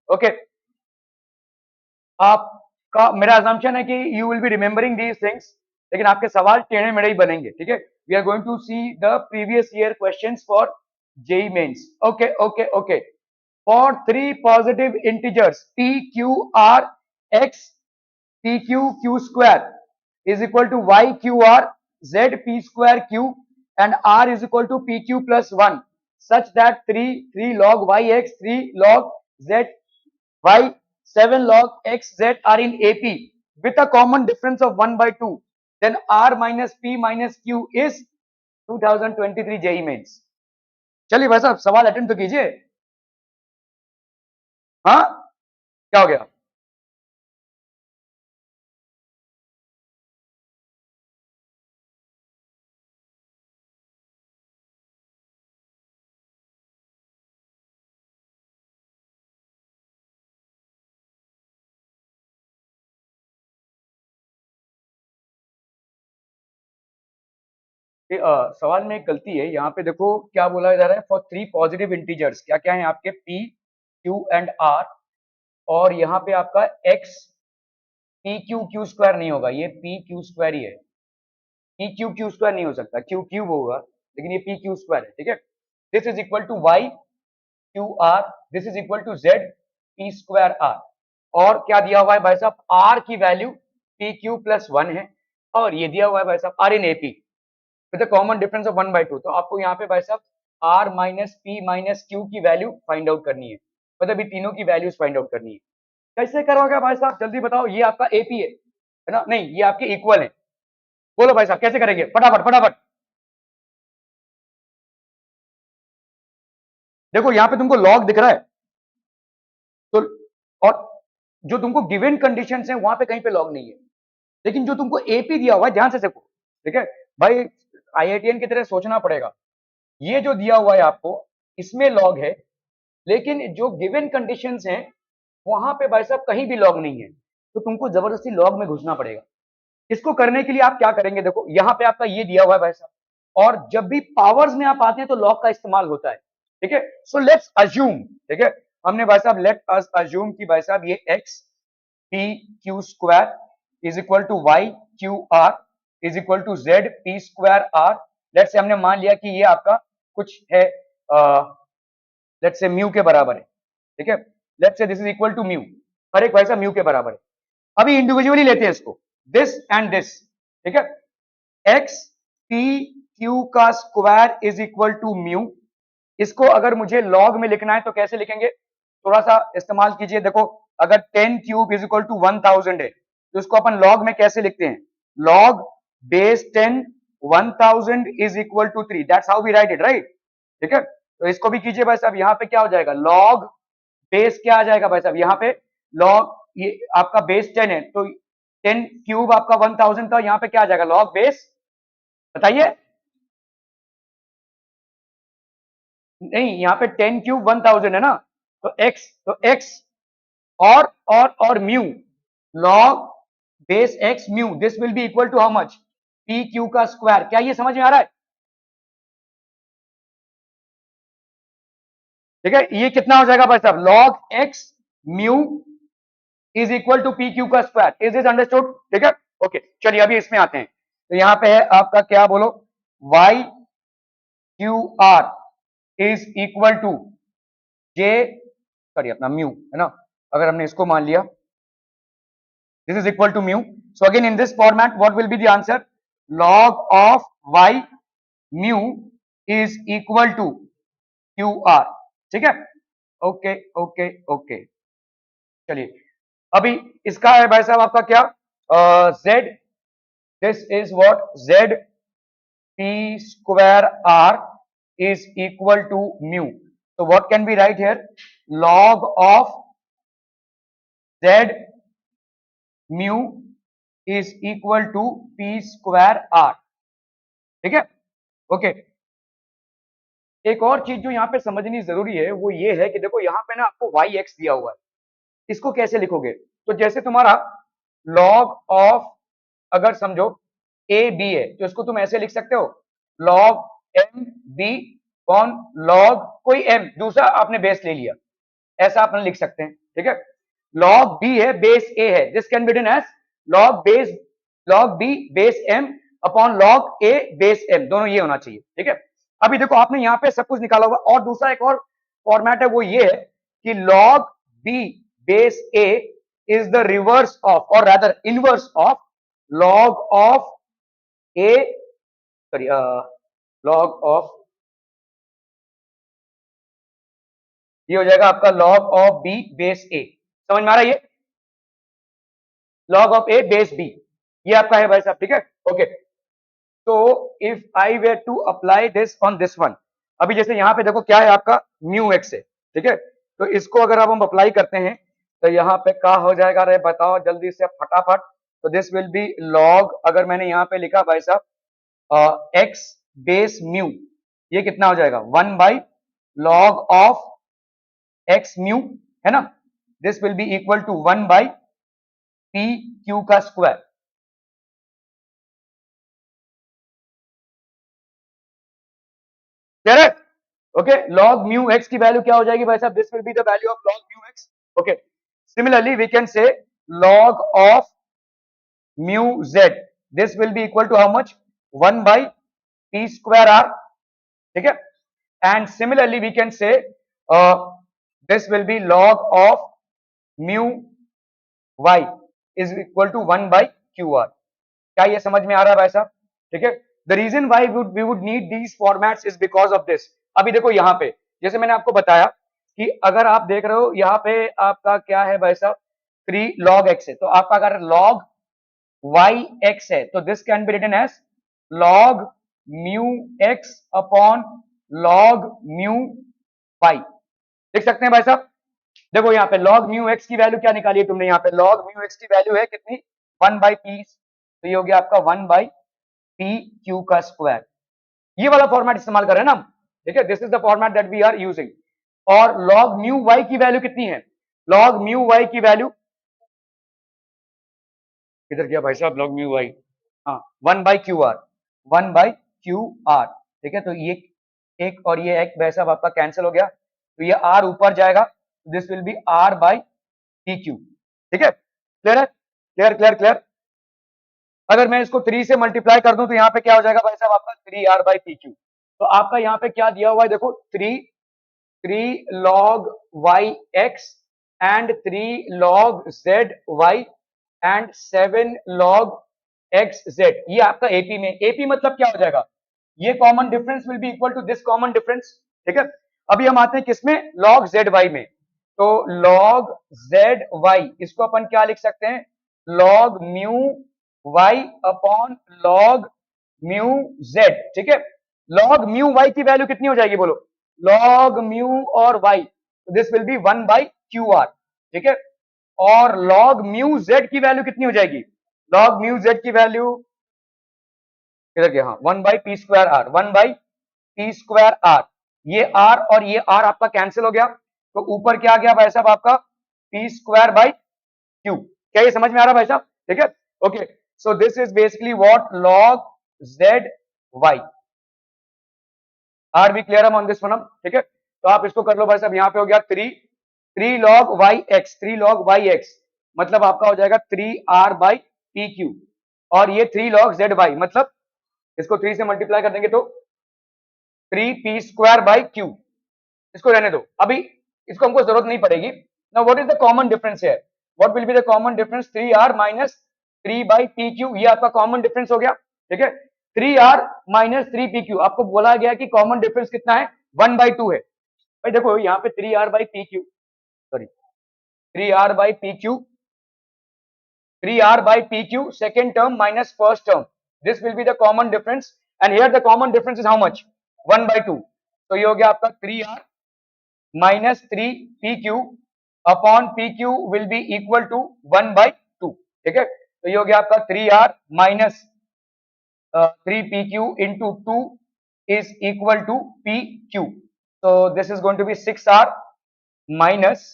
Okay, आपका मेरा assumption है कि you will be remembering these things, लेकिन आपके सवाल टेढ़े मेढ़े ही बनेंगे, ठीक है। We are going to see the previous year questions for JEE mains. Okay okay okay, for three positive integers p q r x p q q square is equal to y q r z p square q and r is equal to p q plus 1 such that 3 log y x 3 log z y 7 log x z are in AP with a common difference of 1 by 2, then r minus p minus q is 2023 JEE mains. चलिए भाई साहब सवाल attend तो कीजिए। हाँ, क्या हो गया? सवाल में एक गलती है यहाँ पे, देखो क्या बोला जा रहा है, फॉर थ्री पॉजिटिव इंटीजर्स, क्या क्या है आपके p q एंड r, और यहाँ पे आपका x p q q square नहीं होगा, ये p q स्क्वायर ही है, p q q स्क्वायर नहीं हो सकता, q क्यूब होगा, लेकिन ये p q स्क्वायर है, ठीक है। This is equal to y q r, this is equal to z p square r, और क्या दिया हुआ है भाई साहब, r की वैल्यू p q प्लस 1 है, और ये दिया हुआ है भाई साहब r in AP with a common difference of 1 by 2। तो आपको यहाँ पे भाई साहब r minus p minus q की वैल्यू फाइंड आउट करनी है, मतलब ये तीनों की वैल्यूज फाइंड आउट करनी है। कैसे करोगे भाई साहब, जल्दी बताओ। ये आपका AP है ना, नहीं ये आपके इक्वल है। बोलो भाई साहब कैसे करेंगे, फटाफट फटाफट। देखो यहाँ पे तुमको लॉग दिख रहा है, तो और जो तुमको गिवन कंडीशंस है वहां पे कहीं पे लॉग नहीं है, लेकिन जो तुमको AP दिया हुआ है, ध्यान से देखो, ठीक है भाई, IITN की तरह सोचना पड़ेगा। ये जो दिया हुआ है आपको, इसमें लॉग है, लेकिन जो गिवन कंडीशंस हैं वहां पे भाई साहब कहीं भी लॉग नहीं है, तो तुमको जबरदस्ती लॉग में घुसना पड़ेगा। इसको करने के लिए आप क्या करेंगे, देखो यहाँ पे आपका ये दिया हुआ है भाई साहब, और जब भी पावर्स में आप आते हैं तो लॉग का इस्तेमाल होता है, ठीक है। सो लेट्स अज्यूम, ठीक है, हमने भाई साहब लेट अस अज्यूम कि भाई साहब ये x p q square is equal to y q r is equal to z p square r। Let's say हमने मान लिया कि ये आपका कुछ है, लेट्स से म्यू के बराबर है, ठीक है। Let's say this is equal to mu, हर एक भाई साहब म्यू के बराबर है। अभी इंडिविजुअली लेते हैं इसको, दिस एंड दिस, ठीक है। एक्स पी क्यू का square is equal to mu, इसको अगर मुझे लॉग में लिखना है तो कैसे लिखेंगे, थोड़ा सा इस्तेमाल कीजिए। देखो अगर 10 क्यूब इज इक्वल टू 1000 है, तो इसको अपन लॉग में कैसे लिखते हैं, log base 10 1000 is equal to 3, that's how we write it, right, ठीक है। तो इसको भी कीजिए भाई साहब, यहाँ पे क्या हो जाएगा, लॉग बेस क्या आ जाएगा भाई साहब, यहाँ पे लॉग, ये आपका बेस 10 है, तो 10 क्यूब आपका 1000 था, यहाँ पे क्या आ जाएगा, लॉग बेस, बताइए। नहीं यहाँ पे 10 क्यूब 1000 है ना, तो x और mu, log base x mu, this will be equal to how much, p Q का स्क्वायर। क्या ये समझ में आ रहा है, ठीक है। ये कितना हो जाएगा भाई साहब, log x mu is equal to P Q का स्क्वायर, इज इज अंडरस्टूड, ठीक है। ओके चलिए अभी इसमें आते हैं, तो यहाँ पे है आपका क्या, बोलो, y q r is equal to j, sorry अपना म्यू है ना, अगर हमने इसको मान लिया this is equal to mu, so again in this format what will be the answer, log of y mu is equal to qr, ठीक है। ओके ओके ओके, चलिए अभी इसका है भाई साहब आपका क्या, z, this is what, z p square r is equal to mu, so what can we write here, log of z mu is equal to p square r, ठीक है। ओके, एक और चीज जो यहाँ पे समझनी जरूरी है वो ये है कि देखो यहाँ पे ना आपको वाई एक्स दिया हुआ है, इसको कैसे लिखोगे, तो जैसे तुम्हारा लॉग ऑफ, अगर समझो ए बी है तो इसको तुम ऐसे लिख सकते हो, लॉग एम बी, कौन, लॉग कोई एम दूसरा आपने बेस ले लिया, ऐसा अपन लिख सकते हैं, ठीक है। log b है, बेस a है, this can be written as log b base m upon log a base m, दोनों ये होना चाहिए, ठीक है। अभी देखो आपने यहाँ पे सब कुछ निकाला होगा, और दूसरा एक और फॉर्मेट है, वो ये है कि log b base a is the reverse of or rather inverse of log of a, sorry, log of, ये हो जाएगा आपका log of b base a, समझ में आ रहा है ये, log of a base b, ये आपका है भाई साहब, ठीक है, ओके। तो if I were to apply this on this one, अभी जैसे यहाँ पे देखो क्या है आपका म्यू एक्स है, ठीक है, तो इसको अगर अब हम अप्लाई करते हैं तो यहाँ पे क्या हो जाएगा, रे बताओ जल्दी से फटाफट। तो दिस विल बी लॉग, अगर मैंने यहाँ पे लिखा भाई साहब एक्स बेस म्यू, ये कितना हो जाएगा 1 by log of x mu, है ना, this will be equal to 1 by P Q का square. Correct, okay. log mu x की वैल्यू क्या हो जाएगी भाई साहब, this will be the value of log mu x, okay. Similarly we can say log of mu z, this will be equal to how much 1 by p square r, ठीक है। And similarly we can say this will be log of mu y is equal to 1 by q r. क्या ये समझ में आ रहा है भाई साहब, ठीक है। The reason why we would need these formats is because of this. अभी देखो यहाँ पे जैसे मैंने आपको बताया कि अगर आप देख रहे हो यहाँ पे आपका क्या है भाई साहब 3 log x है, तो आपका अगर log y x है तो this can be written as log mu x upon log mu y, देख सकते हैं भाई साहब। देखो यहाँ पे log म्यू x की वैल्यू क्या निकाली है तुमने, यहाँ पे log म्यू x की वैल्यू है कितनी 1 by p, तो ये हो गया आपका 1 by p q का स्क्वायर। ये वाला फॉर्मेट इस्तेमाल कर रहे हैं ना हम, ठीक है, this is the format that we are using. और log म्यू y की वैल्यू कितनी है, log म्यू y की वैल्यू किधर गया भाई साहब, log म्यू y, हाँ 1 by q are, 1 by q are, ठीक है। तो ये एक और ये एक भाई साहब आपका कैंसिल हो गया, तो ये r ऊपर जाएगा, this will B r by P Q, ठीक है। क्लियर है, क्लियर क्लियर क्लियर। अगर मैं इसको 3 से मल्टीप्लाई कर दूं तो यहाँ पे क्या हो जाएगा भाई साहब आपका 3r by पी क्यू। तो आपका यहाँ पे क्या दिया हुआ है देखो 3 log y x and 3 log z y and 7 log x z, ये आपका एपी में, एपी मतलब क्या हो जाएगा, ये common difference will be equal to this common difference, ठीक है। अभी हम आते हैं किसमें, log z y में। तो log z y इसको अपन क्या लिख सकते हैं, log mu y upon log mu z, ठीक है। log म्यू y की वैल्यू कितनी हो जाएगी बोलो, log म्यू और y, this will B 1 by q are, ठीक है। और log म्यू z की वैल्यू कितनी हो जाएगी, log म्यू z की वैल्यू किधर गया, हाँ 1 by p square r, 1 by p square r, ये r और ये r आपका कैंसिल हो गया, तो ऊपर क्या आ गया भाई साहब आपका p स्क्वायर बाई q। क्या ये समझ में आ रहा है भाई साहब, ठीक है, okay. So this is basically what log z y, are be clear on this one, ठीक है। तो आप इसको कर लो भाई साहब, यहाँ पे हो गया 3 log y x, 3 log y x मतलब आपका हो जाएगा 3r बाई पी क्यू, और ये 3 log z y मतलब इसको 3 से मल्टीप्लाई कर देंगे तो 3p स्क्वायर बाई क्यू, इसको रहने दो, अभी इसको हमको जरूरत नहीं पड़ेगी। Now what is the common difference here, what will be the common difference, 3r minus 3 by P Q, ये आपका कॉमन डिफरेंस हो गया, ठीक है। 3r माइनस 3pq, आपको बोला गया कि कॉमन डिफरेंस कितना है 1/2 है भाई। देखो यहाँ पे 3r by P Q, sorry 3r by P Q, 3r by pq second term minus first term, this will be the common difference, and here the common difference is how much 1/2, तो ये हो गया आपका 3r minus 3pq upon pq will be equal to 1/2, ठीक है। तो ये हो गया आपका 3r minus 3pq into 2 is equal to pq, so this is going to be 6r minus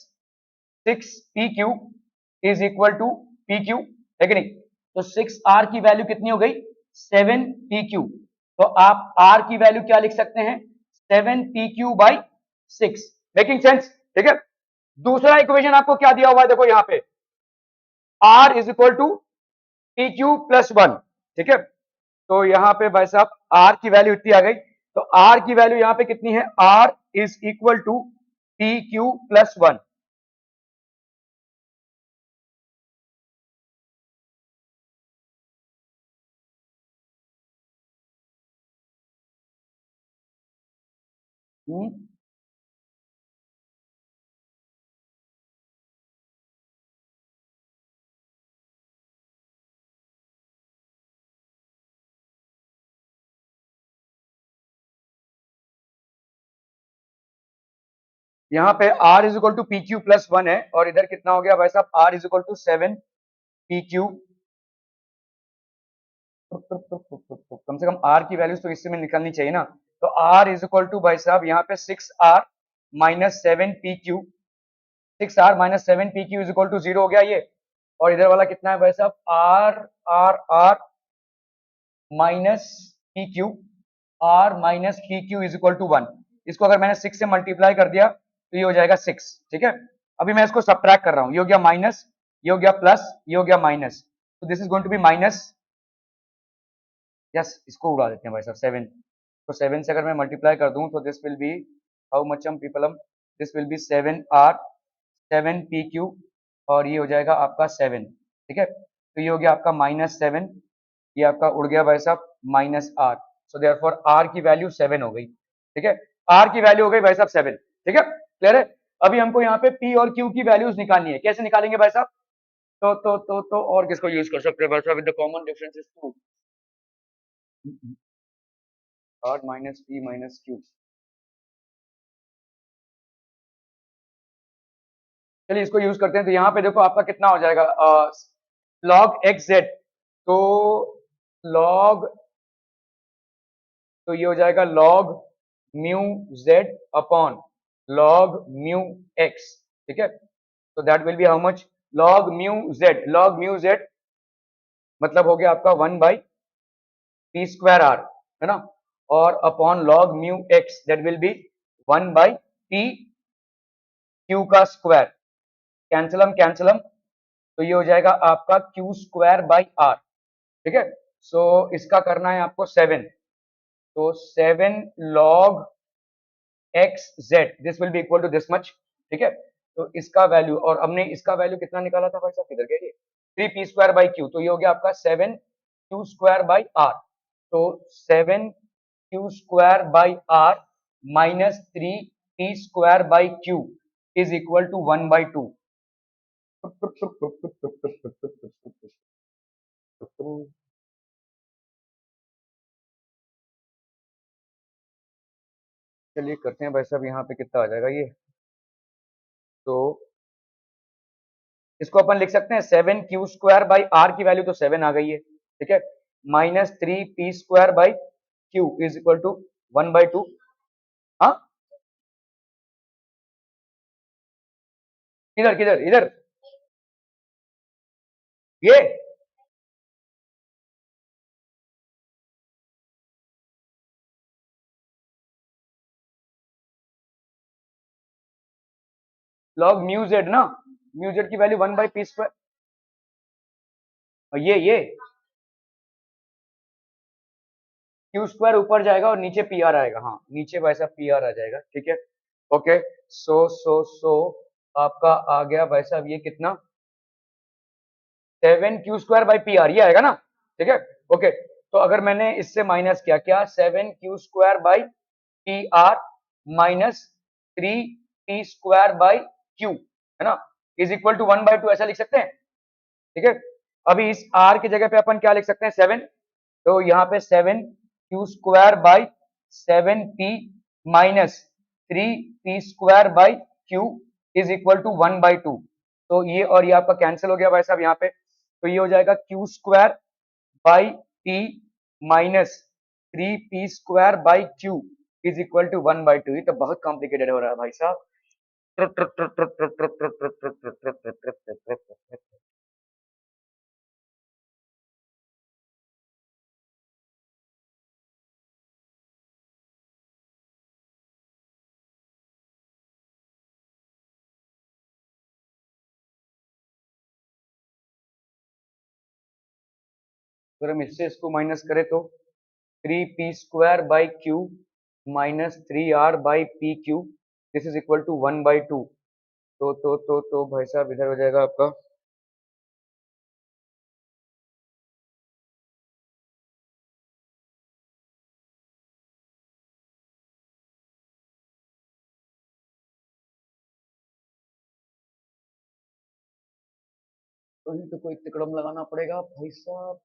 6pq is equal to pq, है कि नहीं। तो 6r की वैल्यू कितनी हो गई 7pq, तो आप r की वैल्यू क्या लिख सकते हैं 7pq by 6, मेकिंग सेंस, ठीक है। दूसरा इक्वेशन आपको क्या दिया हुआ है, देखो यहाँ पे R is equal to P Q plus one, ठीक है। तो यहाँ पे भाई साहब R की वैल्यू इतनी आ गई, तो R की वैल्यू यहाँ पे कितनी है, R is equal to P Q plus one. यहाँ पे R is equal to P Q plus one है, और इधर कितना हो गया भाई साहब, R is equal to seven P Q. कम से कम R की वैल्यूज तो इससे में निकलनी चाहिए ना। तो R इज इक्वल टू भाई साहब यहाँ पे 6R minus seven P q, 6R minus seven P q is equal to zero हो गया ये। और इधर वाला कितना है भाई साहब, R minus p q, R minus p q is equal to one. इसको अगर मैंने 6 से मल्टीप्लाई कर दिया तो ये हो जाएगा 6, ठीक है। अभी मैं इसको सब्ट्रैक्ट कर रहा हूं, ये हो गया माइनस, ये हो गया प्लस, ये हो गया माइनस, तो this is going to be minus, yes इसको उड़ा देते हैं भाई साहब, 7। तो 7 से अगर मैं मल्टीप्लाई कर दूं तो this will be how much हम पीपलम, this will be 7R 7 PQ, और ये हो जाएगा आपका 7, ठीक है। तो ये हो गया आपका -7, ये आपका उड़ गया भाई साहब -R। सो देयरफॉर R की वैल्यू 7 हो गई, ठीक है। R की वैल्यू हो गई भाई साहब 7, ठीक है, क्लियर है। अभी हमको यहाँ पे P और Q की वैल्यूज निकालनी है, कैसे निकालेंगे भाई साहब, तो और किसको यूज कर सकते हैं भाई साहब, with the common difference is 2, R minus P minus Q। चलिए इसको यूज करते हैं, तो यहाँ पे देखो आपका कितना हो जाएगा, log xz, तो log, तो ये हो जाएगा log mu z upon log mu x, ठीक है। तो that will be how much, log mu z मतलब हो गया आपका 1/p²r, है ना, और upon log mu x that will B 1/p q का स्क्वायर, कैंसलम, तो ये हो जाएगा आपका q²/r, ठीक है। सो इसका करना है आपको 7, तो 7 log xz this will be equal to this much, ठीक है। तो इसका वैल्यू, और हमने इसका वैल्यू कितना निकाला था भाई साहब, किधर गया ये, 3p²/q, तो ये हो गया आपका 7q²/r, तो 7q²/r minus 3p²/q is equal to 1/2। चलिए करते हैं भाई साहब, यहाँ पे कितना आ जाएगा ये, तो इसको अपन लिख सकते हैं 7q²/r की वैल्यू तो 7 आ गई है, ठीक है, minus 3p²/q is equal to 1/2। हाँ, किधर किधर इधर, ये log म्यू जेड ना, म्यू जेड की वैल्यू 1/p², ये q² ऊपर जाएगा और नीचे pr आएगा, हाँ नीचे वैसा pr आ जाएगा, ठीक है। ओके, सो आपका आ गया भाई साहब ये कितना, 7q²/pr ये आएगा ना, ठीक है। ओके, तो अगर मैंने इससे माइनस किया क्या, 7q²/pr माइनस 3p²/q, है ना, इज इक्वल टू 1/2, ऐसा लिख सकते हैं, ठीक है। अभी इस r की जगह पे अपन क्या लिख सकते हैं, 7, तो यहाँ पे 7q²/7p minus 3p²/q is equal to 1/2, तो ये और ये आपका कैंसिल हो गया भाई साहब यहाँ पे, तो ये हो जाएगा q²/p minus 3p²/q is equal to 1/2। ये तो बहुत कॉम्प्लिकेटेड हो रहा है भाई साहब। अगर हम इससे इसको माइनस करें तो 3p² minus 3r/pq this is equal to 1/2। तो भाई साहब इधर हो जाएगा आपका तो कोई तिकड़म लगाना पड़ेगा भाई साहब।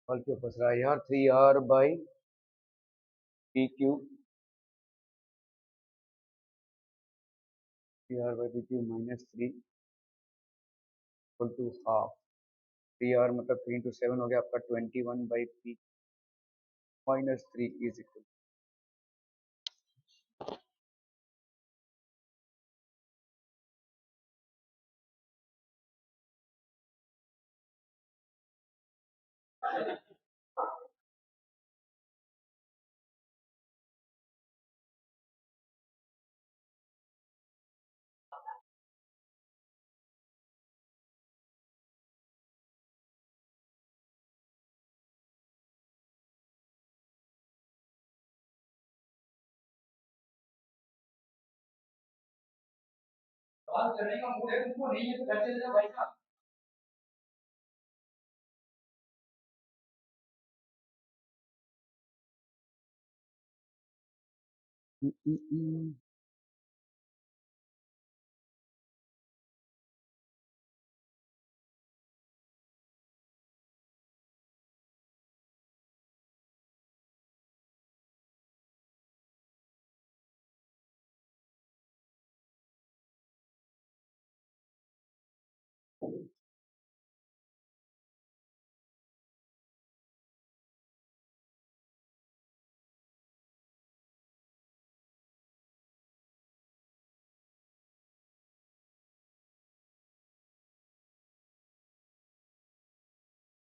हल क्यों फंस रहा है यार? 3r/pq, 3r/pq minus 3 equal to half. 3r मतलब 3 into 7 हो गया आपका 21/p माइनस 3 इज इक्वल। सवाल करने का मूड है तुमको? नहीं है तो घर चले जाओ भाई साहब।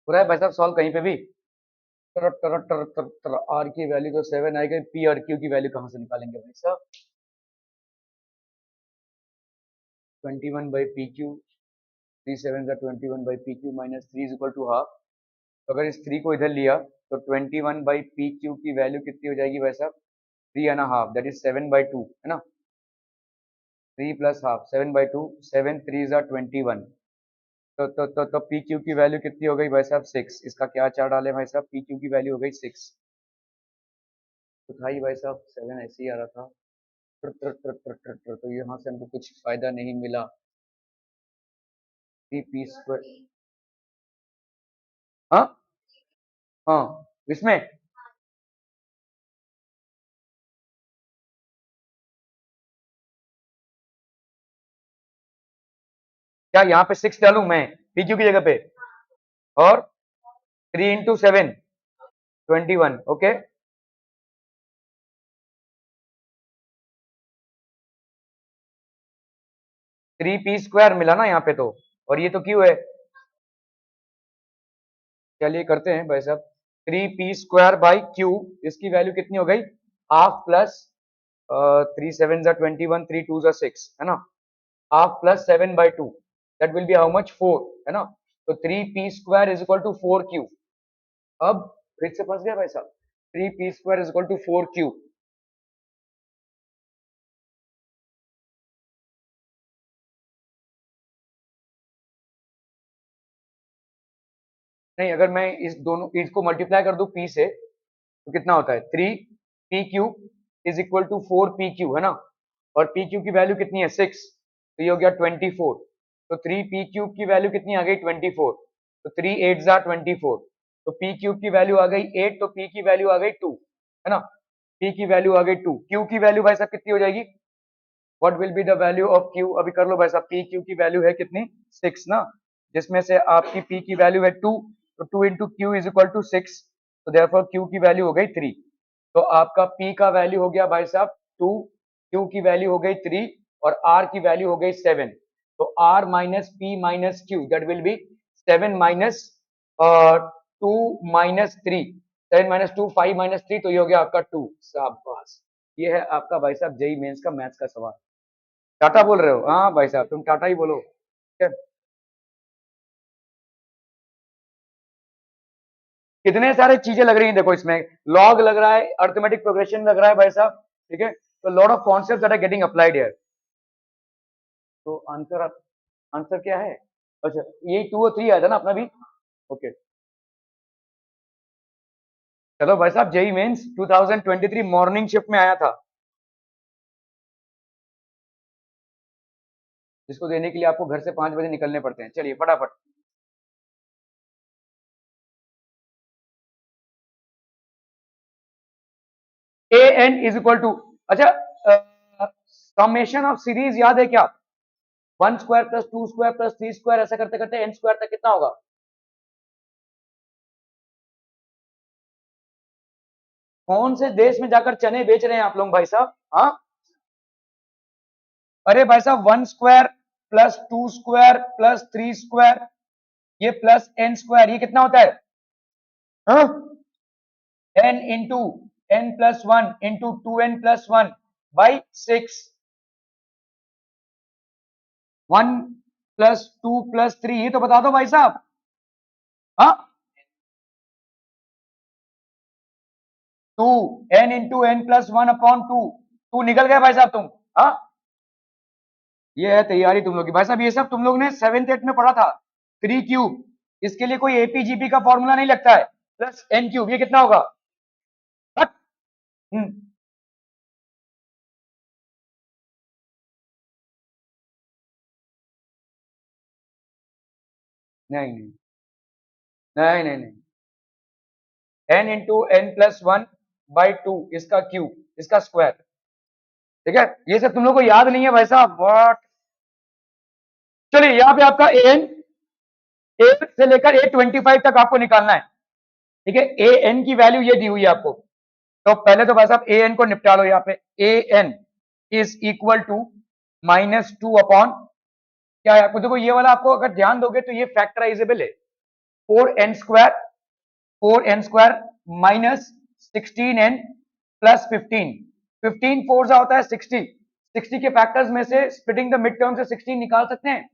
हो रहा है भाई साहब सॉल्व कहीं पे भी? टर टर टर टर टर आर की वैल्यू तो 7 आई गई, पी और क्यू की वैल्यू कहाँ से निकालेंगे भाई साहब? 21/pq, 3 7 21/pq minus 3 is equal to half. तो अगर इस 3 को इधर लिया तो 21/pq की वैल्यू कितनी हो जाएगी भाई साहब? 3 1/2, दैट इज 7/2 है ना। 3 प्लस हाफ 7/2, 7 3 is 21। तो पी क्यू की वैल्यू कितनी हो गई भाई साहब? 6। इसका क्या चार डाले भाई साहब? पी क्यू की वैल्यू हो गई 6। तो था ही भाई साहब 7 ऐसे ही आ रहा था। तो यहाँ से हमको कुछ फायदा नहीं मिला। 3p²। हाँ हाँ, इसमें क्या यहाँ पे 6 डालूं मैं पी क्यू की जगह पे? और 3 into 7 21। ओके, 3p² मिला ना यहाँ पे तो, और ये तो क्यू है। चलिए करते हैं भाई साहब। 3p² इसकी वैल्यू कितनी हो गई? हाफ प्लस 3 7 21, 3 2 6 है ना। Half plus 7/2 that will be how much 4 है ना। तो 3p² is equal to 4q। अब फिर से फंस गया भाई साहब, 3p² is equal to 4q। नहीं, अगर मैं इस दोनों इसको मल्टीप्लाई कर दूं p से तो कितना होता है, 3pq is equal to 4pq है ना। और pq की वैल्यू कितनी है 6, तो ये हो गया 24। तो 3p³ की वैल्यू कितनी आ गई 24। तो 3 8 जा 24। तो p³ की वैल्यू आ गई 8, तो p की वैल्यू आ गई 2 है ना। p की वैल्यू आ गई 2, q की वैल्यू भाई साहब कितनी हो जाएगी, what will be the value of q, अभी कर लो भाई साहब। pq की वैल्यू है कितनी 6 ना, जिसमें से आपकी p की वैल्यू है 2, तो 2 into q is equal to 6, तो देयरफॉर q की वैल्यू हो गई 3। तो आपका p का वैल्यू हो गया भाई साहब 2, q की वैल्यू हो गई 3 और r की वैल्यू हो गई 7। तो r minus p minus q that will B 7 minus 2 minus 3, 7 minus 2 5 minus 3, तो ये हो गया आपका 2। शाबाश, ये है आपका भाई साहब जेई मेंस का मैथ्स का सवाल। टाटा बोल रहे हो, हाँ भाई साहब तुम टाटा ही बोलो, ठीक है। कितने सारे चीजें लग रही हैं देखो इसमें, लॉग लग रहा है, अर्थमेटिक प्रोग्रेशन लग रहा है भाई साहब, ठीक है। तो lot of concepts that are getting applied here. तो आंसर, आंसर क्या है, अच्छा ये 2 और 3 आया था ना अपना भी, ओके। चलो भाई साहब, जेई मेंस 2023 मॉर्निंग शिफ्ट में आया था, जिसको देने के लिए आपको घर से 5 बजे निकलने पड़ते हैं। चलिए फटाफट, ए एन इज इक्वल टू, अच्छा समेशन ऑफ सीरीज याद है क्या, 1² प्लस 2² प्लस 3² ऐसा करते करते n² तक कितना होगा। कौन से देश में जाकर चने बेच रहे हैं आप लोग भाई साहब, हाँ। अरे भाई साहब 1² प्लस 2² प्लस 3² ये प्लस n² ये कितना होता है, हाँ। n into n+1 into 2n+1 by 6, 1 plus 2 plus 3, ये तो बता दो भाई साहब, हाँ। 2 n इंटू n+1/2, 2 निकल गया भाई साहब तुम, हाँ। ये है तैयारी तुम लोग की भाई साहब, ये सब तुम लोग ने 7th 8th में पढ़ा था। 3 क्यूब, इसके लिए कोई एपीजीपी का फॉर्मूला नहीं लगता है, प्लस n³ ये कितना होगा, हम्म, नहीं नहीं नहीं नहीं नहीं, n इंटू n+1/2 इसका क्यूब इसका स्क्वायर, ठीक है। ये सब तुम लोग को याद नहीं है भाई साहब, व्हाट। चलिए यहाँ पे आपका an ए से लेकर A25 तक आपको निकालना है, ठीक है। ए एन की वैल्यू ये दी हुई है आपको, तो पहले तो भाई साहब ए एन को निपटा लो। यहाँ पे A N is equal to -2 upon, क्या है आपको, देखो ये वाला आपको अगर ध्यान दोगे तो ये फैक्टराइजेबल है, 4n² 4n² minus 16n plus 15, 15 4 जा होता है 60, 60 के फैक्टर्स में से स्प्लिटिंग द मिड टर्म से 16 निकाल सकते हैं।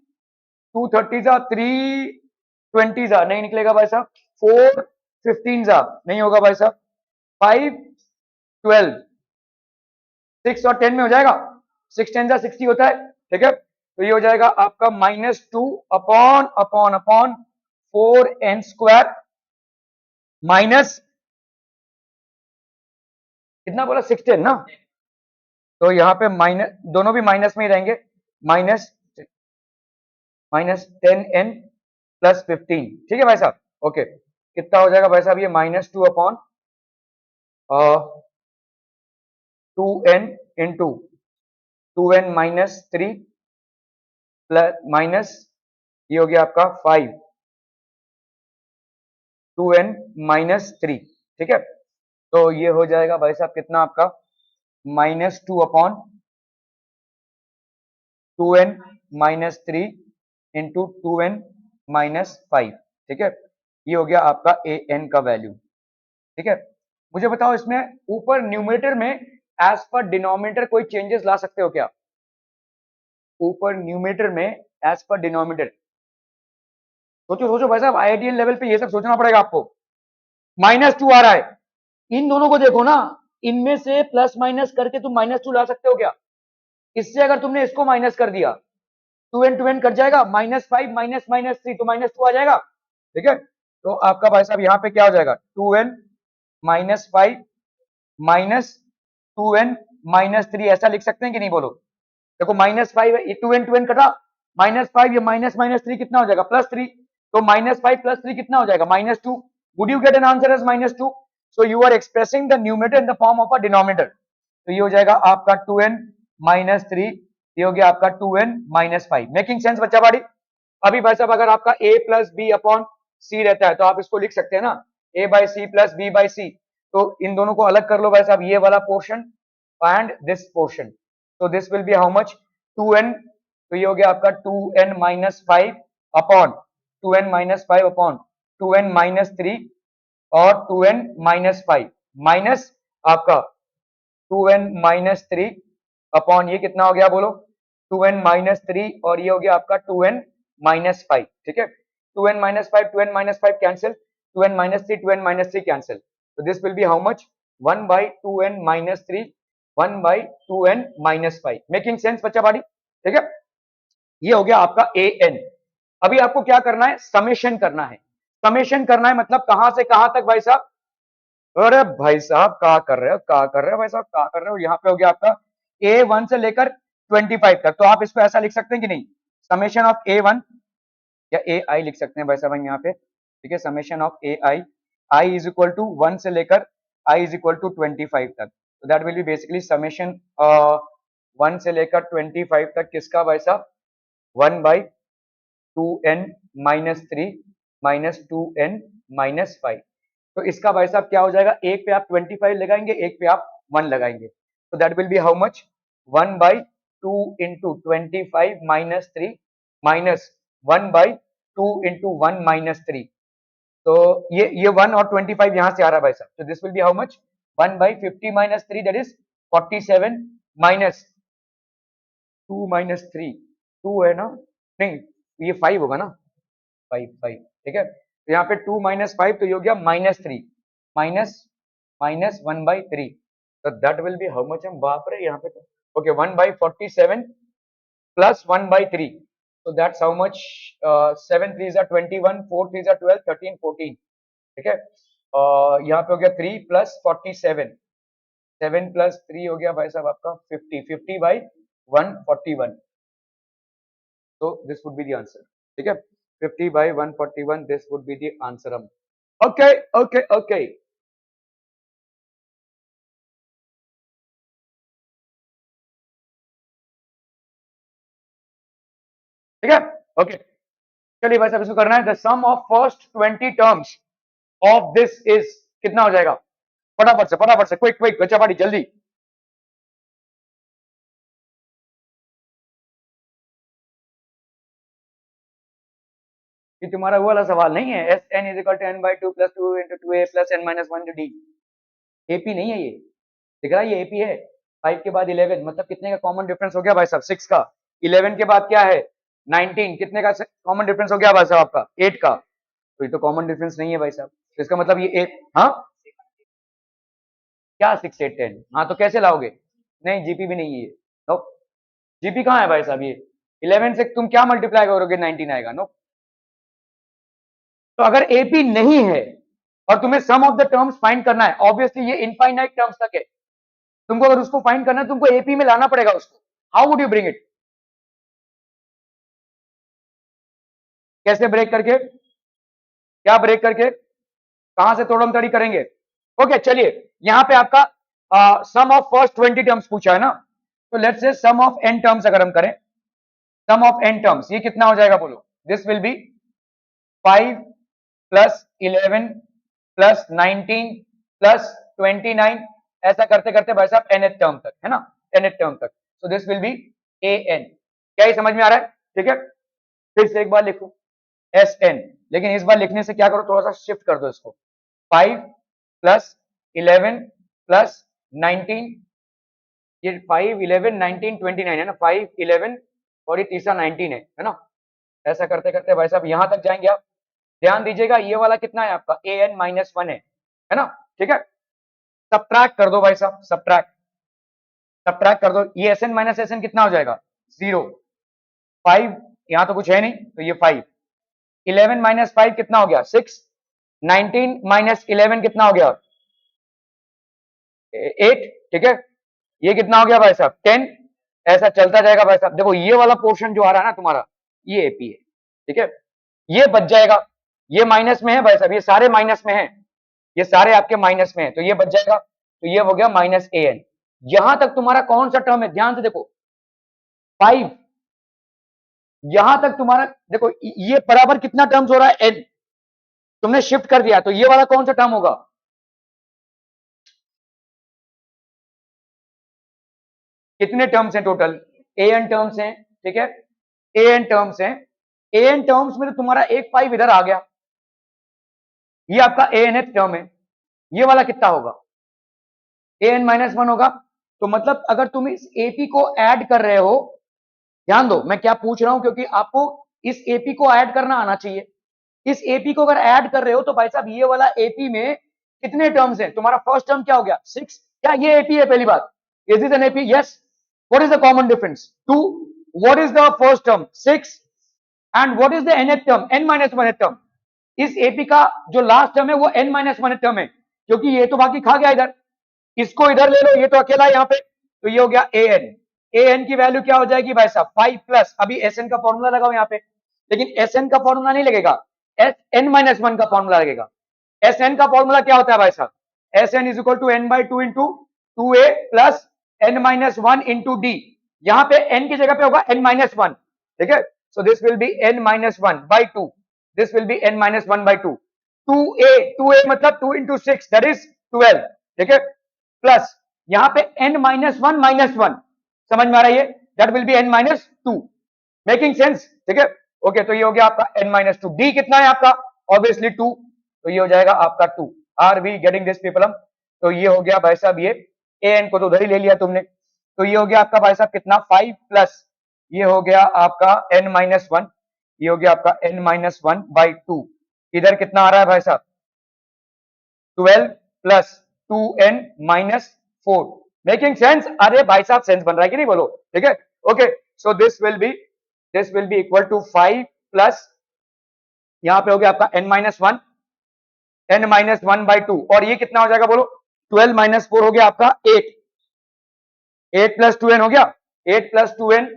230 जा 320 जा नहीं निकलेगा भाई साहब, 415 जा नहीं होगा भाई साहब, 512, 6 और 10 में हो जाएगा, 6 10 जा 60 होता है, ठीक है। तो ये हो जाएगा आपका -2 upon upon upon 4n² minus कितना बोला 16 ना, तो यहाँ पे माइनस, दोनों भी माइनस में ही रहेंगे, माइनस -10n प्लस 15, ठीक है भाई साहब, ओके। कितना हो जाएगा भाई साहब ये -2 upon 2n into 2n-3 plus minus ये हो गया आपका 5 2n-3, ठीक है। तो ये हो जाएगा भाई साहब कितना आपका -2 अपॉन 2n-3 इंटू 2n-5, ठीक है। ये हो गया आपका ए एन का वैल्यू, ठीक है। मुझे बताओ इसमें ऊपर न्यूमरेटर में एज पर डिनोमिनेटर कोई चेंजेस ला सकते हो क्या, ऊपर न्यूमेटर में एज पर डिनोमिनेटर। सोचो सोचो भाई साहब, आईआईटीएन लेवल पे ये सब सोचना पड़ेगा आपको। -2 आ रहा है, इन दोनों को देखो ना, इनमें से प्लस माइनस करके तुम -2 ला सकते हो क्या? इससे अगर तुमने इसको माइनस कर दिया, 2n कट जाएगा, -5 माइनस -3 तो -2 आ जाएगा। ठीक है, तो आपका भाई साहब यहाँ पे क्या हो जाएगा, 2n -5 माइनस 2n -3 ऐसा लिख सकते हैं कि नहीं, बोलो। देखो -5 है, 2n कटा, -5 या -3 कितना हो जाएगा, +3, तो -5 +3 कितना हो जाएगा, -2। Would you get an answer as -2? So you are expressing the numerator in the form of a denominator. तो ये हो जाएगा आपका 2n -3, ये हो गया आपका 2n -5। मेकिंग सेंस बच्चा बाड़ी? अभी भाई साहब अगर आपका a प्लस बी अपॉन सी रहता है तो आप इसको लिख सकते हैं ना, a by C plus B by C. तो इन दोनों को अलग कर लो भाई साहब, ये वाला पोर्शन एंड दिस पोर्शन। तो this will be how much, 2n, तो ये हो गया आपका 2n -5 upon 2n -5 upon 2n -3 और 2n -5 माइनस आपका 2n -3 अपॉन ये कितना हो गया बोलो, 2n -3 और ये हो गया आपका 2n -5। ठीक है, 2n -5 cancel, 2n -3 2n -3 cancel, तो this will be how much, 1 by 2n -3 1 by 2n -5। Making sense बच्चा बाड़ी? ठीक है, ये हो गया आपका an। अभी आपको क्या करना है, समेशन करना है। समेशन करना है मतलब कहां से कहां तक भाई साहब? अरे भाई साहब क्या कर रहे हो, क्या कर रहे हो भाई साहब, क्या कर रहे हो? यहाँ पे हो गया आपका A1 से लेकर 25 तक, तो आप इसको ऐसा लिख सकते हैं कि नहीं, समेशन ऑफ A1 या AI लिख सकते हैं भाई साहब हम यहाँ पे। ठीक है, summation of AI, I is equal to 1 से लेकर I इज इक्वल टू 25 तक, तो that will B basically summation 1 से लेकर 25 तक किसका भाई साहब, 1 बाई 2n -3 -2n -5। तो इसका भाई साहब क्या हो जाएगा, एक पे आप 25 लगाएंगे, एक पे आप 1 लगाएंगे, तो that will be how much, 1 by 2 into 25 -3 minus 1 by 2 into 1 -3। तो ये 1 और 25 यहां से आ रहा है भाई साहब, तो this will be how much, 1 by 50 -3 that is 47 minus 2 -3, 2 है ना, नहीं ये 5 होगा ना, 5 ठीक है, तो यहाँ पे 2 -5 तो ये हो गया -3 माइनस माइनस 1 बाई 3, तो that will be how much, हम बाप रे यहाँ पे तो okay 1 by 47 plus 1 by 3, so that's how much, 7 3s are 21, 4 3s are 12, 13 14। ठीक है, यहाँ पे हो गया 3 प्लस 47, 7 प्लस 3 हो गया भाई साहब आपका 50, 50 by 141, so this would be the answer। ठीक है, 50 by 141, this would be the answer। Okay, okay, okay। ठीक है, ओके, चलिए भाई साहब इसको करना है, the sum of first 20 terms of this is, कितना हो जाएगा, फटाफट से क्विक क्विक बच्चा पार्टी जल्दी। ये तुम्हारा वो वाला सवाल नहीं है, S n is equal to n by two plus two into two a plus n minus one two d, AP नहीं है ये, दिख रहा है ये एपी है। 5 के बाद 11 मतलब कितने का कॉमन डिफरेंस हो गया भाई साहब, 6 का। 11 के बाद क्या है, 19, कितने का कॉमन डिफरेंस हो गया भाई साहब आपका, 8 का। तो ये तो कॉमन डिफरेंस नहीं है भाई साहब, तो इसका मतलब ये एक, हाँ क्या 6 8 10, हाँ तो कैसे लाओगे, नहीं जीपी भी नहीं है ये, नो जीपी कहाँ है भाई साहब, ये 11 से तुम क्या मल्टीप्लाई करोगे, 19 आएगा, नो। तो अगर एपी नहीं है और तुम्हें सम ऑफ द टर्म्स फाइंड करना है, ऑब्वियसली ये इनफाइनाइट टर्म्स तक है, तुमको अगर उसको फाइंड करना है तुमको एपी में लाना पड़ेगा उसको। How would you bring it, कैसे ब्रेक करके, क्या ब्रेक करके, कहां से तोड़म तड़ी करेंगे। ओके चलिए, यहां पे आपका सम ऑफ फर्स्ट 20 टर्म्स पूछा है ना, तो let's say some of N terms अगर हम करें, सम ऑफ एन टर्म्स ये कितना हो जाएगा बोलो, this will B 5 plus 11 plus 19 plus 29, ऐसा करते करते भाई साहब nth टर्म तक है ना, nth टर्म तक, सो this will B a n। क्या ये समझ में आ रहा है, ठीक है, फिर से एक बार लिखो एस एन, लेकिन इस बार लिखने से क्या करो, थोड़ा सा शिफ्ट कर दो इसको, 5 प्लस 11 प्लस 19, ये 5 11 19 29 है ना, 5 11 और ये तीसरा 19 है ना। ऐसा करते करते भाई साहब यहां तक जाएंगे आप। ध्यान दीजिएगा ये वाला कितना है आपका an-1 है ना। ठीक है, सब्ट्रैक्ट कर दो भाई साहब, सब्ट्रैक्ट कर दो। ये S n minus S n कितना हो जाएगा 0, 5, यहां तो कुछ है नहीं तो ये 5, 11-5 कितना हो गया 6, 19 - 11 कितना हो गया 8। ठीक है, ये कितना हो गया भाई साहब 10। ऐसा चलता जाएगा भाई साहब। देखो ये वाला पोर्शन जो आ रहा है ना तुम्हारा, ये एपी है। ठीक है, ये बच जाएगा, ये माइनस में है भाई साहब, ये सारे माइनस में है, ये सारे आपके माइनस में है, तो ये बच जाएगा। तो ये हो गया माइनस ए एन। यहां तक तुम्हारा कौन सा टर्म है, ध्यान से देखो 5। यहां तक तुम्हारा देखो ये बराबर कितना टर्म्स हो रहा है एन, तुमने शिफ्ट कर दिया, तो ये वाला कौन सा टर्म होगा, कितने टर्म्स हैं टोटल, ए एन टर्म्स हैं। ठीक है, ए एन टर्म्स हैं, ए एन टर्म्स में तो तुम्हारा एक 5 इधर आ गया, ये आपका ए एन एथ टर्म है। ये वाला कितना होगा an-1 होगा। तो मतलब अगर तुम इस एपी को ऐड कर रहे हो, ध्यान दो मैं क्या पूछ रहा हूं, क्योंकि आपको इस एपी को ऐड करना आना चाहिए। इस एपी को अगर ऐड कर रहे हो तो भाई साहब ये वाला एपी में कितने टर्म्स हैं, तुम्हारा फर्स्ट टर्म क्या हो गया 6, क्या ये एपी है, पहली बात is this an AP, yes. What is the common difference 2, what is the first term 6, and what is the nth term n-1 term. इस एपी का जो लास्ट टर्म है वो n-1 टर्म है, क्योंकि ये तो बाकी खा गया इधर, इसको इधर ले लो, ये तो अकेला है यहाँ पे, तो ये हो गया ए एन। ए एन की वैल्यू क्या हो जाएगी भाई साहब 5 प्लस, अभी एस एन का फॉर्मूला लगाओ यहाँ पे, लेकिन एस एन का फॉर्मूला नहीं लगेगा, एस n-1 का फॉर्मूला लगेगा। एस एन का फॉर्मूला क्या होता है भाई साहब, S n is equal to n/2 into 2a plus n-1 into d. यहाँ पे n की जगह पे होगा n-1। ठीक है, सो this will B n-1/2, this will B n-1/2। 2a मतलब 2 इंटू 6 दैट इज 12। ठीक है, प्लस यहां पे n-1 समझ में आ रहा है, ये that will B n-2, making sense. ठीक है, ओके, तो ये हो गया आपका n-2। डी कितना है आपका, ऑब्वियसली 2, तो ये हो जाएगा आपका 2। Are we getting this people hmm. तो ये हो गया भाई साहब, ये ए एन को तो उधर ही ले लिया तुमने, तो ये हो गया आपका भाई साहब कितना 5 प्लस ये हो गया आपका n-1, ये हो गया आपका n-1/2। इधर कितना आ रहा है भाई साहब 12 प्लस 2n-4, मेकिंग सेंस। अरे भाई साहब सेंस बन रहा है कि नहीं, बोलो। ठीक है, okay, so this will be equal to 5 plus यहां पे हो गया आपका n-1, n-1/2, और ये कितना हो जाएगा बोलो 12 - 4 हो गया आपका 8, 8 प्लस 2n हो गया, 8 प्लस 2n,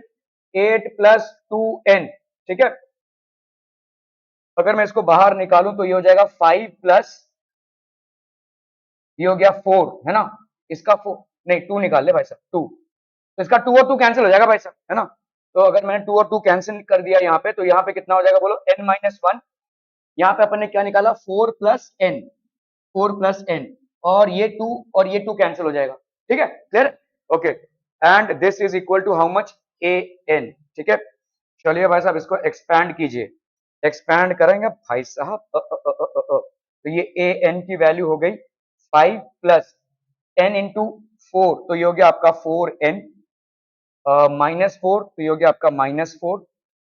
8 प्लस 2n। ठीक है, अगर मैं इसको बाहर निकालूं तो ये हो जाएगा 5 प्लस ये हो गया 4 है ना, इसका 4 नहीं 2 निकाल ले भाई साहब 2, तो इसका 2 और 2 कैंसिल हो जाएगा भाई साहब, है ना। तो अगर मैंने 2 और 2 कैंसिल कर दिया यहाँ पे, तो यहाँ पे कितना हो जाएगा बोलो n-1, यहाँ पे अपन ने क्या निकाला 4 प्लस n, 4 प्लस n, और ये 2 और ये 2 कैंसिल हो जाएगा। ठीक है, clear, okay, and this is equal to how much a n। ठीक है, चलिए भाई साहब इसको एक्सपैंड कीजिए, एक्सपैंड करेंगे भाई साहब, तो ये a n की वैल्यू हो गई 5 प्लस n इंटू 4, तो ये हो गया आपका 4n, -4 तो ये हो गया आपका -4,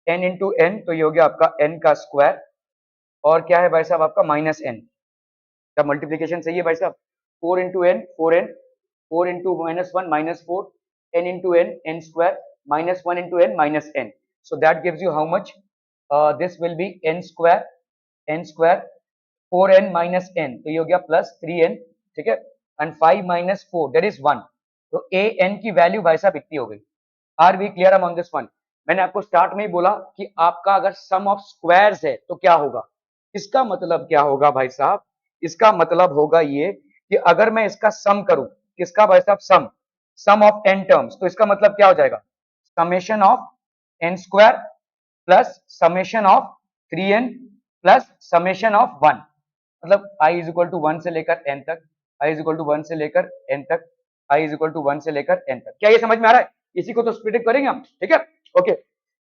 n इंटू n तो ये हो गया आपका n का स्क्वायर, और क्या है भाई साहब आपका -n। क्या मल्टीप्लीकेशन सही है भाई साहब, 4 into n 4n, 4 into -1 -4, n into n n square, -1 into n -n, so that gives you how much, this will be n square 4n minus n, तो ये हो गया प्लस 3n। ठीक है, एंड 5 minus 4 that is 1, तो a n की value भाई साहब इतनी हो गई। Are we clear among this one. मैंने आपको स्टार्ट में ही बोला कि आपका अगर सम ऑफ स्क्वायर्स है तो क्या होगा, इसका मतलब क्या होगा भाई साहब, इसका मतलब होगा ये कि अगर मैं इसका सम करूं, किसका भाई साहब सम ऑफ n टर्म्स, तो इसका मतलब क्या हो जाएगा summation of n square plus summation of 3n plus summation of 1, मतलब i इज इक्वल टू 1 से लेकर n तक, i इज इक्वल टू 1 से लेकर n तक, i इज इक्वल टू 1 से लेकर n तक। क्या ये समझ में आ रहा है, इसी को तो स्प्लिट करेंगे हम। ठीक है, ओके,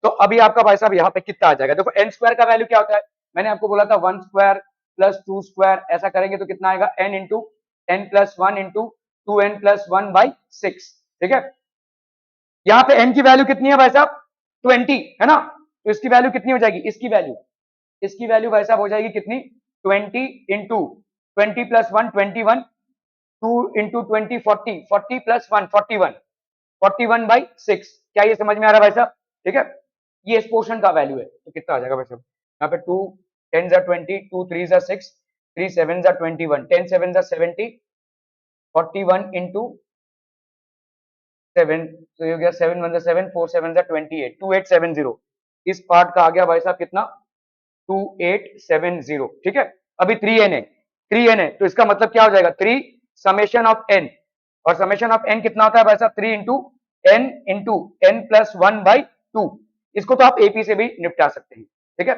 तो अभी आपका भाई साहब यहाँ पे कितना आ जाएगा, देखो n स्क्वायर का वैल्यू क्या होता है, मैंने आपको बोला था 1 स्क्वायर प्लस 2 स्क्वायर, ऐसा करेंगे तो कितना आएगा n into n plus 1 into 2n plus 1/6। ठीक है, यहाँ पे n की वैल्यू कितनी है भाई साहब 20 है ना, तो इसकी वैल्यू कितनी हो जाएगी, इसकी वैल्यू भाई साहब हो जाएगी कितनी, 20 इंटू 20 प्लस 1 21, 2 इंटू 20 40, 40 प्लस 1 41, 41/6। क्या ये समझ में आ रहा है भाई साहब? ठीक है, ये इस पोर्शन का वैल्यू है, तो कितना आ जाएगा भाई साहब, यहाँ पे 2 10 जा 20, 2 3 जा 6, 3 7 जा 21, 10 7 जा 70, 41 इंटू 7, तो ये हो गया 7 1 जा 7, 4 7 जा 28, 2870। इस पार्ट का आ गया भाई साहब कितना, 2870। ठीक है, अभी 3n है, 3n है, तो इसका मतलब क्या हो जाएगा, 3 समेशन ऑफ n, और समेशन ऑफ n कितना होता है भाई साहब, 3 इंटू n प्लस 1/2। इसको तो आप एपी से भी निपटा सकते हैं। ठीक है,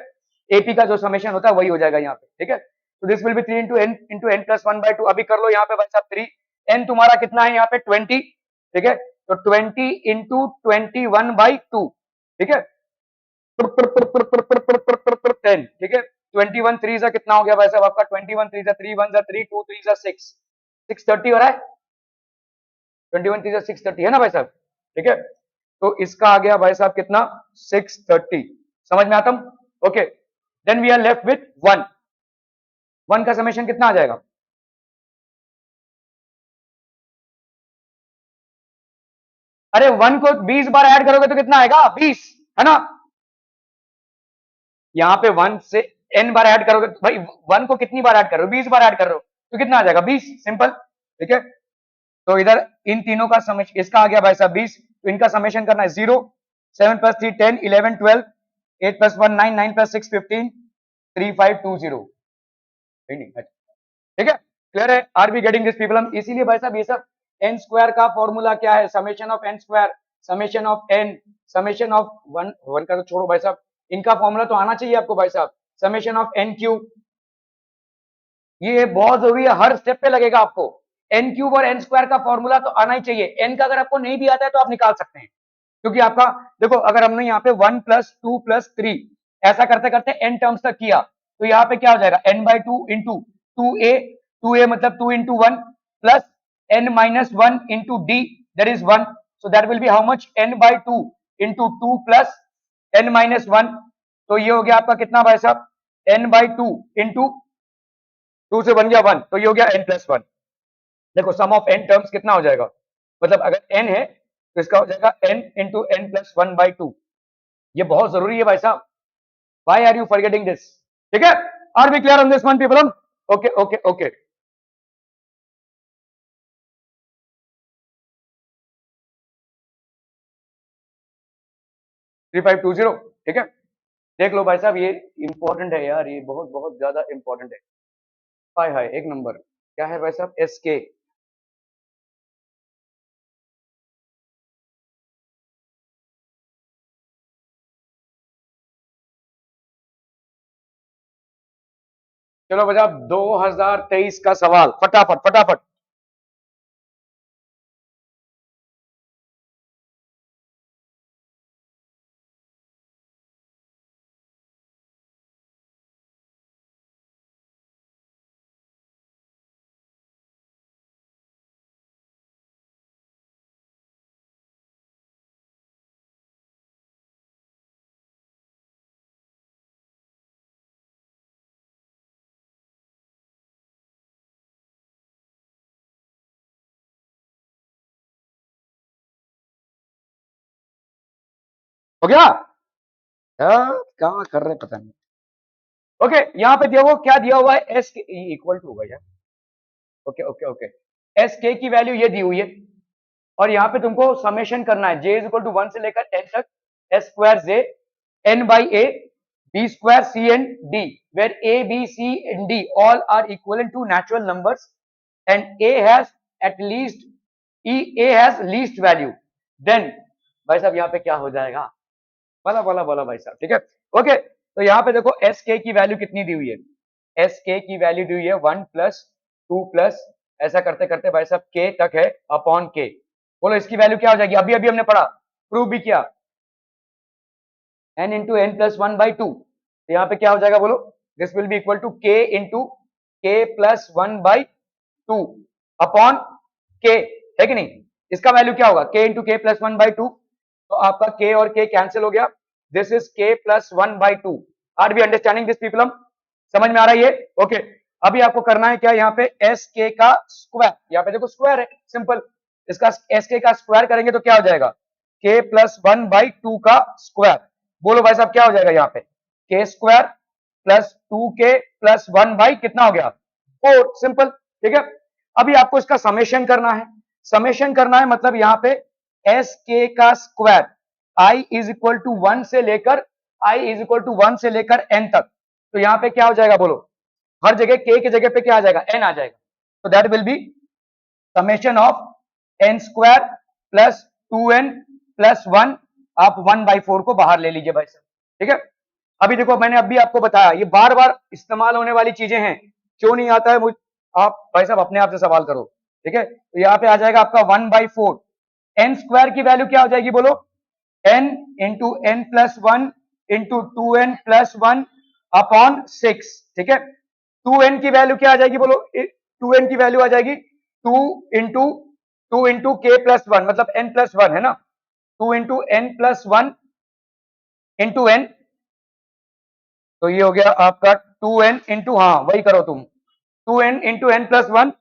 एपी का जो समेशन होता है वही हो जाएगा यहाँ पे। ठीक है, तो this will B 3 into n plus 1/2। अभी कर लो यहाँ पे भाई साहब 3, n तुम्हारा कितना है यहाँ पे 20। ठीक है, तो 20 इंटू 21/2। ठीक है, 10। ठीक है, 21 3 जा कितना हो गया भाई साहब आपका, 21 3 जा 3 1 जा 3, 2 3 जा 6, 630 हो रहा है, 21 3 जा 630 है ना भाई साहब। ठीक है, तो इसका आ गया भाई साहब कितना, 630। समझ में आता हूं? Okay, then we are left with 1। 1 का समेशन कितना आ जाएगा, अरे 1 को 20 बार ऐड करोगे तो कितना आएगा, 20 है ना। यहाँ पे 1 से n बार ऐड करोगे भाई, 1 को कितनी बार ऐड कर रहे हो, 20 बार ऐड कर रहे हो, तो कितना आ जाएगा, 20। सिंपल। ठीक है, तो इधर इन तीनों का समेशन, इसका आ गया भाई साहब 20, तो इनका समेशन करना है 0, 7 प्लस 3 10, 11 12, 8 प्लस 1 9, 9 प्लस 6 15, 3 5 2 0। ठीक है, क्लियर है, R be getting this people. हम इसीलिए भाई साहब ये सब एन स्क्वायर का फॉर्मूला क्या है, summation of n square, summation of n, summation of one, one का तो छोड़ो भाई साहब, इनका फॉर्मूला तो आना चाहिए आपको भाई साहब, समेशन ऑफ एन क्यूब, ये बहुत जरूरी है, हर स्टेप पे लगेगा आपको। एन क्यूब और एन स्क्वायर का फॉर्मूला तो आना ही चाहिए। एन का अगर आपको नहीं भी आता है तो आप निकाल सकते हैं, क्योंकि आपका देखो, अगर हमने यहाँ पे 1 प्लस 2 प्लस 3 ऐसा करते करते एन टर्म्स तक किया, तो यहाँ पे क्या हो जाएगा, n/2 इंटू 2a मतलब 2 into 1 plus n-1 into d, that is 1, so that will be how much, n/2 into 2 plus n-1, तो ये हो गया आपका कितना भाई साहब, n/2 इंटू 2 से बन गया 1, तो ये हो गया n+1। देखो सम ऑफ n टर्म्स कितना हो जाएगा, मतलब अगर n है तो इसका हो जाएगा n इंटू n+1/2। ये बहुत जरूरी है भाई साहब, why are you forgetting this? ठीक है, are we clear on this one people? Okay okay okay, 3520। ठीक है, देख लो भाई साहब, ये इंपॉर्टेंट है यार, ये बहुत बहुत ज्यादा इंपॉर्टेंट है। हाय हाय, एक नंबर। क्या है भाई साहब, एस के। चलो भाई साहब 2023 का सवाल, फटाफट फटाफट। हो गया, क्या कर रहे पता नहीं। ओके, यहाँ पे दिया हुआ क्या दिया हुआ है, एस के इक्वल टू होगा यार। ओके ओके ओके, एस के की वैल्यू ये दी हुई है, और यहाँ पे तुमको समेशन करना है, जे इज इक्वल टू 1 से लेकर n तक, s square j n by a, b square c n d, where a b c and d all are equal to natural numbers and a has at least, a has least value, then भाई साहब यहाँ पे क्या हो जाएगा, बोला बोला बोला भाई साहब। ठीक है, ओके, तो यहाँ पे देखो एस के की वैल्यू कितनी दी हुई है, एस के की वैल्यू दी हुई है 1 प्लस 2 प्लस, ऐसा करते करते भाई साहब के तक है, अपॉन के। बोलो इसकी वैल्यू क्या हो जाएगी, अभी अभी हमने पढ़ा, प्रूव भी किया, n इंटू एन प्लस 1/2, तो यहाँ पे क्या हो जाएगा बोलो, this will be equal to k into k plus 1/2 upon k, है कि नहीं। इसका वैल्यू क्या होगा, k इंटू के प्लस 1/2, तो आपका k और k कैंसिल हो गया, this is k plus 1/2। R be understanding this people? समझ में आ रहा है ये? ओके अभी आपको करना है क्या, यहाँ पे एस के का स्क्वायर, यहाँ पे देखो स्क्वायर है, सिंपल, इसका एस के का स्क्वायर करेंगे तो क्या हो जाएगा, k प्लस 1/2 का स्क्वायर। बोलो भाई साहब क्या हो जाएगा, यहाँ पे k square plus 2k plus 1 by कितना हो गया 4, सिंपल, ठीक है। अभी आपको इसका समेशन करना है, समेशन करना है मतलब यहाँ पे एस के का square i is equal to 1 से लेकर i इज इक्वल टू 1 से लेकर n तक, तो यहाँ पे क्या हो जाएगा बोलो, हर जगह k की जगह पे क्या आ जाएगा, n आ जाएगा, तो that will be summation of n square plus 2n plus 1, आप 1/4 को बाहर ले लीजिए भाई साहब, ठीक है। अभी देखो मैंने अभी आपको बताया, ये बार बार इस्तेमाल होने वाली चीजें हैं, क्यों नहीं आता है मुझ, आप भाई साहब अपने आप से सवाल करो, ठीक है। तो यहाँ पे आ जाएगा आपका 1/4, n स्क्वायर की वैल्यू क्या हो जाएगी बोलो, n into n plus 1 into 2n plus 1 upon 6, ठीक है। 2n की वैल्यू क्या आ जाएगी बोलो, 2n की वैल्यू आ जाएगी 2 इंटू k प्लस 1 मतलब n प्लस 1 है ना, 2 into n plus 1 into n, तो ये हो गया आपका 2n इंटू, हाँ वही करो तुम, 2n इंटू n प्लस 1,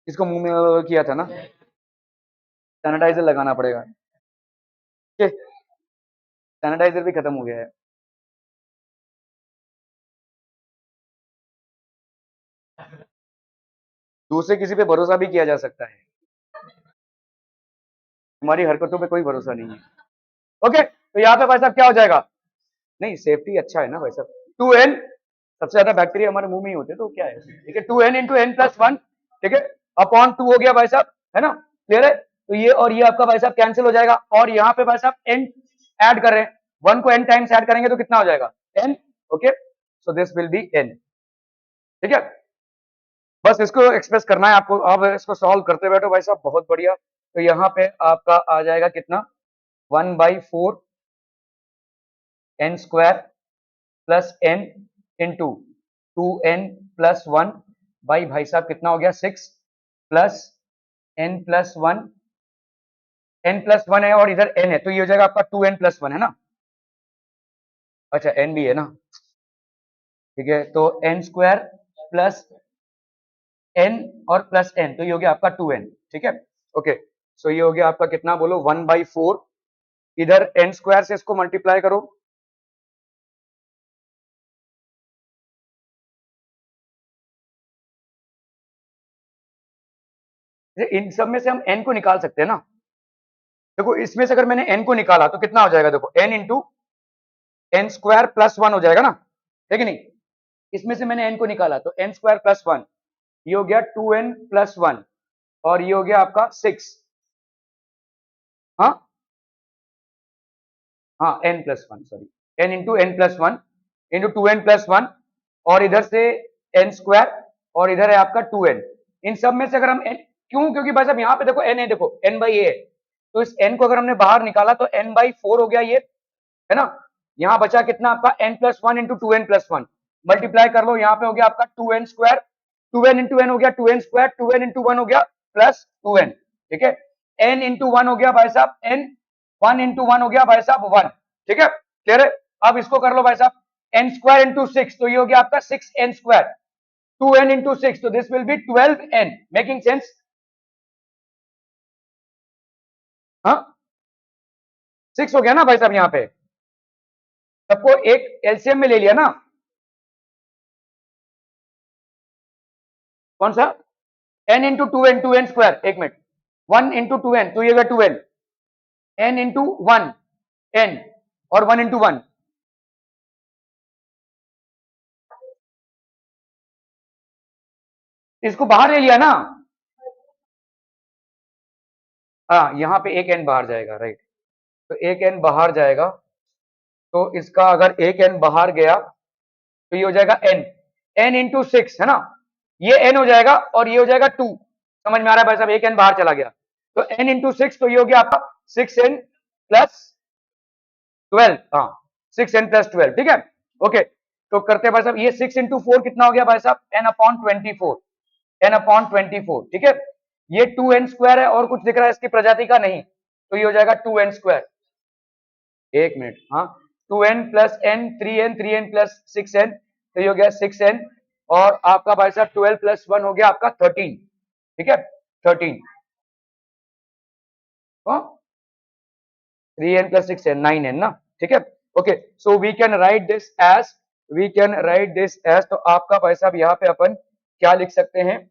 इसको मुंह में किया था ना, सैनिटाइजर लगाना पड़ेगा, सैनिटाइजर भी खत्म हो गया है। दूसरे किसी पे भरोसा भी किया जा सकता है, तुम्हारी हरकतों पे कोई भरोसा नहीं है। ओके तो यहाँ पे भाई साहब क्या हो जाएगा, नहीं सेफ्टी अच्छा है ना भाई साहब, 2n, सबसे ज्यादा बैक्टीरिया हमारे मुंह में ही होते हैं, तो क्या है, ठीक है, 2n इंटू n प्लस 1, ठीक है, अपॉन 2 हो गया भाई साहब, है ना, क्लियर है। तो ये और ये आपका भाई साहब कैंसिल हो जाएगा, और यहाँ पे भाई साहब n ऐड कर रहे हैं, 1 को n टाइम्स ऐड करेंगे तो कितना हो जाएगा n, okay, so this will B n, ठीक है। बस इसको एक्सप्रेस करना है आपको, अब इसको सॉल्व करते बैठो भाई साहब, बहुत बढ़िया। तो यहाँ पे आपका आ जाएगा कितना, 1/4 n square plus n into 2n plus 1 by भाई साहब कितना हो गया 6 plus n plus 1, n plus 1 है और इधर n है, तो ये हो जाएगा आपका 2n प्लस 1 है ना, अच्छा n भी है ना, ठीक है, तो n स्क्वायर प्लस n और प्लस n, तो ये हो गया आपका 2n, ठीक है, ओके। सो ये हो गया आपका कितना बोलो 1/4, इधर n स्क्वायर से इसको मल्टीप्लाई करो, इन सब में से हम n को निकाल सकते हैं ना, देखो इसमें से अगर मैंने n को निकाला तो कितना हो जाएगा, देखो n into n square plus 1 हो जाएगा ना, है कि नहीं, इसमें से मैंने n को निकाला तो n स्क्वायर प्लस 1, ये हो गया 2n प्लस 1, और ये हो गया आपका 6, हाँ हाँ n plus 1, sorry n into n plus 1 into 2n plus 1, और इधर से n स्क्वायर, और इधर है आपका 2n, इन सब में से अगर हम n, क्यों, क्योंकि भाई साहब यहाँ पे देखो n है, देखो n बाई a है, तो इस n को अगर हमने बाहर निकाला तो n/4 हो गया ये, है ना, यहाँ बचा कितना आपका n plus 1 into 2n plus 1, multiply कर लो, यहाँ पे हो गया आपका 2n square, 2n into n हो गया 2n स्क्वायर, 2n इंटू 1 हो गया प्लस 2n, ठीक है, n इंटू 1 हो गया भाई साहब n, 1 इंटू 1 हो गया भाई साहब 1, ठीक है, क्लियर है। अब इसको कर लो भाई साहब n स्क्वायर इंटू 6, तो ये हो गया आपका 6n स्क्वायर, 2n इंटू 6, तो this will B 12n, making sense, हाँ 6 हो गया ना भाई साहब, यहाँ पे सबको एक एलसीएम में ले लिया ना, कौन सा, n इंटू 2n स्क्वायर, एक मिनट, 1 इंटू 2n, तो ये होगा 12, n इंटू 1 n, और 1 इंटू 1, इसको बाहर ले लिया ना, हाँ यहाँ पे एक n बाहर जाएगा, राइट, तो एक n बाहर जाएगा, तो इसका अगर एक n बाहर गया तो ये हो जाएगा n, n इंटू 6 है ना, ये n हो जाएगा और ये हो जाएगा 2, समझ में आ रहा है भाई साहब, एक n बाहर चला गया, तो n इंटू 6, तो ये हो गया आपका 6n प्लस 12, हाँ 6n प्लस 12, ठीक है, ओके। तो करते हैं भाई साहब, ये 6 इंटू 4 कितना हो गया भाई साहब, n/24, n/24, ठीक है। ये 2n स्क्वायर है और कुछ दिख रहा है इसकी प्रजाति का नहीं, तो ये हो जाएगा 2n स्क्वायर। एक मिनट, हाँ, 2n plus n 3n, 3n plus 6n, तो ये हो गया 6n, और आपका भाई साहब 12 प्लस 1 हो गया आपका 13, ठीक है, 13, 3n प्लस 6n 9n ना, ठीक है। Okay, so we can write this as, तो आपका भाई साहब यहाँ पे अपन क्या लिख सकते हैं,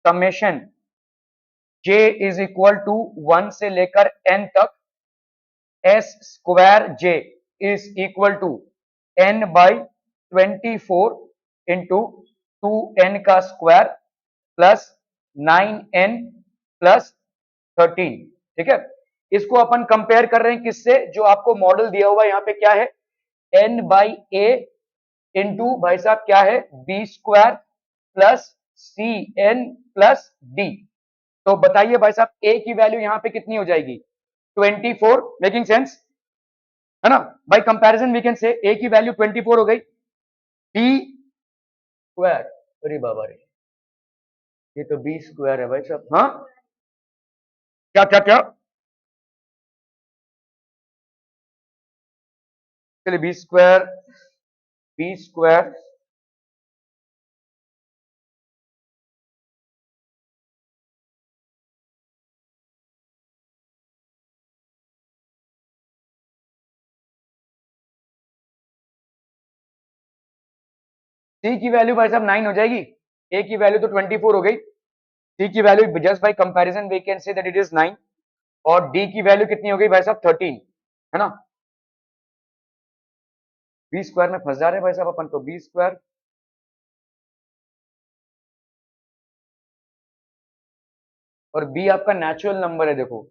summation j is equal to 1 से लेकर n तक, s square j is equal to n by 24 into 2n का स्क्वायर प्लस 9n प्लस 13, ठीक है। इसको अपन कंपेयर कर रहे हैं किससे, जो आपको मॉडल दिया हुआ है यहाँ पे क्या है, n बाई a इंटू भाई साहब क्या है, b square plus c n plus d. तो बताइए भाई साहब a की वैल्यू यहाँ पे कितनी हो जाएगी, 24, मेकिंग सेंस है ना। By comparison we can say a की वैल्यू 24 हो गई, b स्क्वायर, अरे बाबा रे, ये तो b स्क्वायर है भाई साहब, हाँ क्या क्या क्या, चलिए बी स्क्वायर c की वैल्यू भाई साहब 9 हो जाएगी, a की वैल्यू तो 24 हो गई, c की value just by comparison we can say that it is 9, और d की वैल्यू कितनी हो गई भाई साहब 13, है ना। बी स्क्वायर में फंस जा रहे हैं भाई साहब अपन, तो बी स्क्वायर और b आपका नेचुरल नंबर है, देखो,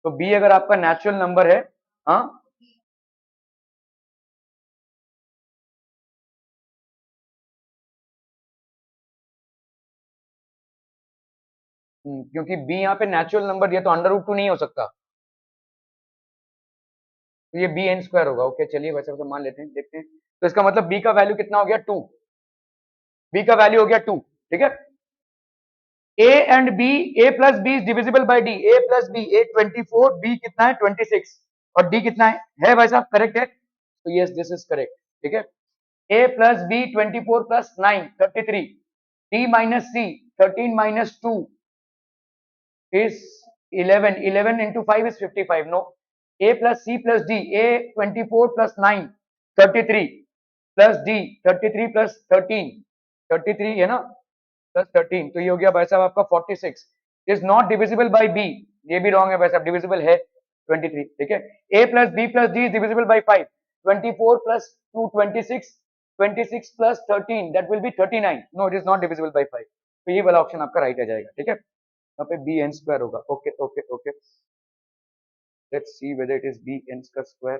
तो b अगर आपका नेचुरल नंबर है, हाँ, क्योंकि b यहाँ पे नेचुरल नंबर दिया तो अंडर रूट 2 नहीं हो सकता, तो ये बी एन स्क्वायर होगा। ओके चलिए वैसे वैसे मान लेते हैं, देखते हैं, तो इसका मतलब b का वैल्यू कितना हो गया, 2, b का वैल्यू हो गया 2, ठीक है। a and b, a plus b is divisible by d, a plus b, a 24, b कितना है 26, और d कितना है भाई साहब, करेक्ट है, तो यस दिस इज करेक्ट, ठीक है। a plus b 24 plus 9 33, d minus c 13 minus 2 is 11, 11 into 5 is 55, no, a plus c plus d, a 24 plus 9 33 plus d 33 plus 13, 33 है ना, प्लस 13, तो ये हो गया भाई साहब आपका 46, is not divisible bye b, ये भी रॉन्ग है भाई साहब, डिविजिबल है 23, ठीक है। a plus b plus d is divisible by 5, 24 plus 2 26, 26 plus 13 that will be 39, no it is not divisible by 5, तो ये वाला ऑप्शन आपका राइट आ जाएगा, ठीक है। यहाँ पे बी एन स्क्वायर होगा, okay okay okay, let's see whether it is b n का स्क्वायर,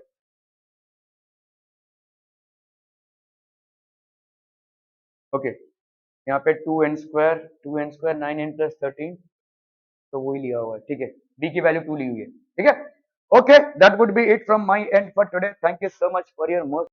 ओके, यहाँ पे 2n स्क्वायर 9n प्लस 13, तो वही लिया हुआ है, ठीक है, d की वैल्यू 2 ली हुई है, ठीक है। Okay that would be it from my and for today, thank you so much for your most